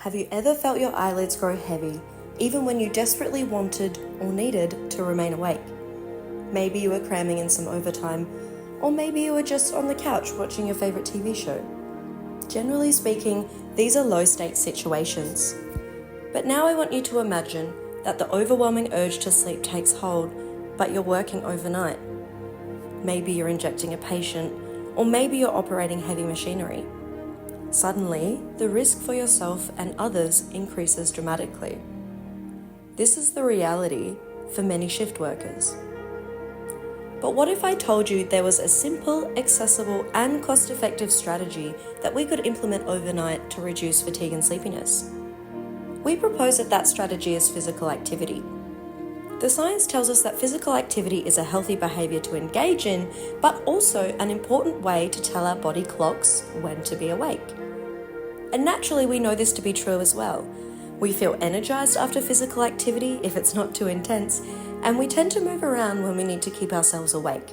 Have you ever felt your eyelids grow heavy, even when you desperately wanted or needed to remain awake? Maybe you were cramming in some overtime, or maybe you were just on the couch watching your favorite TV show. Generally speaking, these are low-stakes situations. But now I want you to imagine that the overwhelming urge to sleep takes hold, but you're working overnight. Maybe you're injecting a patient, or maybe you're operating heavy machinery. Suddenly, the risk for yourself and others increases dramatically. This is the reality for many shift workers. But what if I told you there was a simple, accessible, and cost-effective strategy that we could implement overnight to reduce fatigue and sleepiness? We propose that strategy is physical activity. The science tells us that physical activity is a healthy behavior to engage in, but also an important way to tell our body clocks when to be awake. And naturally, we know this to be true as well. We feel energized after physical activity if it's not too intense, and we tend to move around when we need to keep ourselves awake.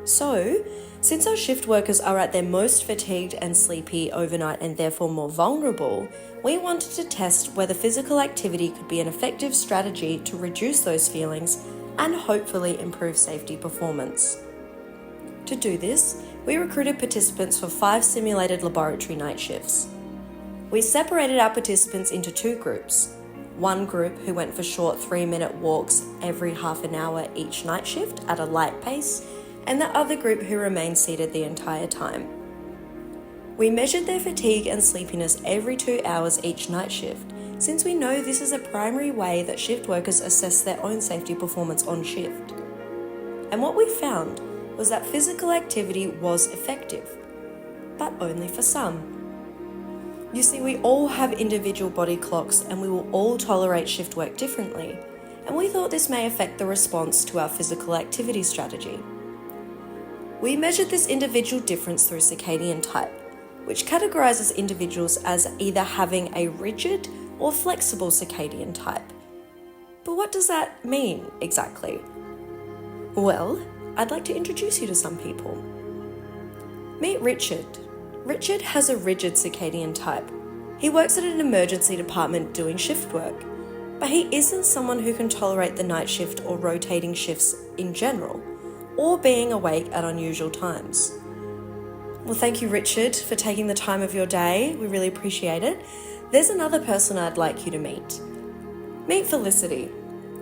So, since our shift workers are at their most fatigued and sleepy overnight and therefore more vulnerable, we wanted to test whether physical activity could be an effective strategy to reduce those feelings and hopefully improve safety performance. To do this, we recruited participants for 5 simulated laboratory night shifts. We separated our participants into 2 groups. One group who went for short 3-minute walks every half an hour each night shift at a light pace, and the other group who remained seated the entire time. We measured their fatigue and sleepiness every 2 hours each night shift, since we know this is a primary way that shift workers assess their own safety performance on shift. And what we found was that physical activity was effective, but only for some. You see, we all have individual body clocks and we will all tolerate shift work differently, and we thought this may affect the response to our physical activity strategy. We measured this individual difference through circadian type, which categorizes individuals as either having a rigid or flexible circadian type. But what does that mean exactly? Well, I'd like to introduce you to some people. Meet Richard. Richard has a rigid circadian type. He works at an emergency department doing shift work, but he isn't someone who can tolerate the night shift or rotating shifts in general, or being awake at unusual times. Well, thank you, Richard, for taking the time of your day. We really appreciate it. There's another person I'd like you to meet. Meet Felicity.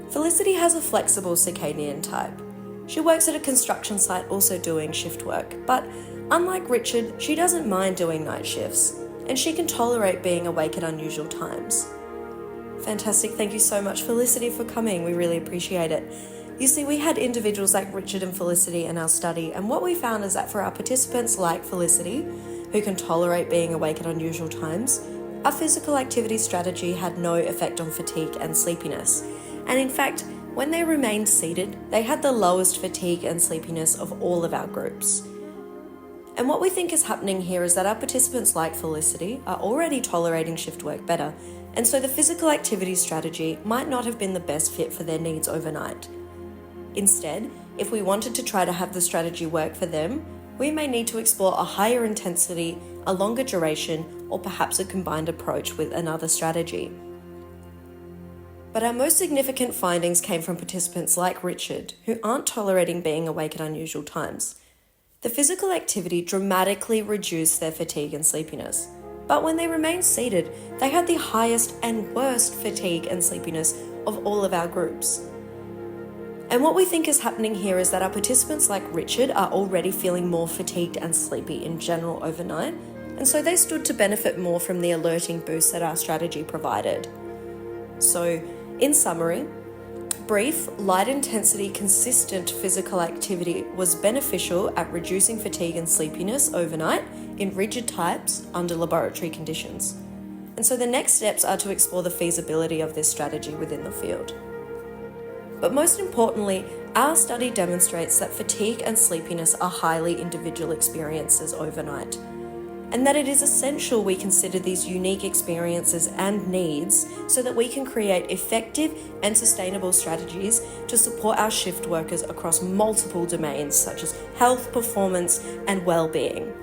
Felicity has a flexible circadian type. She works at a construction site also doing shift work, but unlike Richard, she doesn't mind doing night shifts, and she can tolerate being awake at unusual times. Fantastic. Thank you so much, Felicity, for coming. We really appreciate it. You see, we had individuals like Richard and Felicity in our study, and what we found is that for our participants like Felicity, who can tolerate being awake at unusual times, our physical activity strategy had no effect on fatigue and sleepiness. And in fact, when they remained seated, they had the lowest fatigue and sleepiness of all of our groups. And what we think is happening here is that our participants like Felicity are already tolerating shift work better, and so the physical activity strategy might not have been the best fit for their needs overnight. Instead, if we wanted to try to have the strategy work for them, we may need to explore a higher intensity, a longer duration, or perhaps a combined approach with another strategy. But our most significant findings came from participants like Richard, who aren't tolerating being awake at unusual times. The physical activity dramatically reduced their fatigue and sleepiness, but when they remained seated, they had the highest and worst fatigue and sleepiness of all of our groups. And what we think is happening here is that our participants like Richard are already feeling more fatigued and sleepy in general overnight, and so they stood to benefit more from the alerting boost that our strategy provided. So, in summary, brief, light-intensity, consistent physical activity was beneficial at reducing fatigue and sleepiness overnight in rigid types under laboratory conditions. And so the next steps are to explore the feasibility of this strategy within the field. But most importantly, our study demonstrates that fatigue and sleepiness are highly individual experiences overnight, and that it is essential we consider these unique experiences and needs so that we can create effective and sustainable strategies to support our shift workers across multiple domains such as health, performance, and well-being.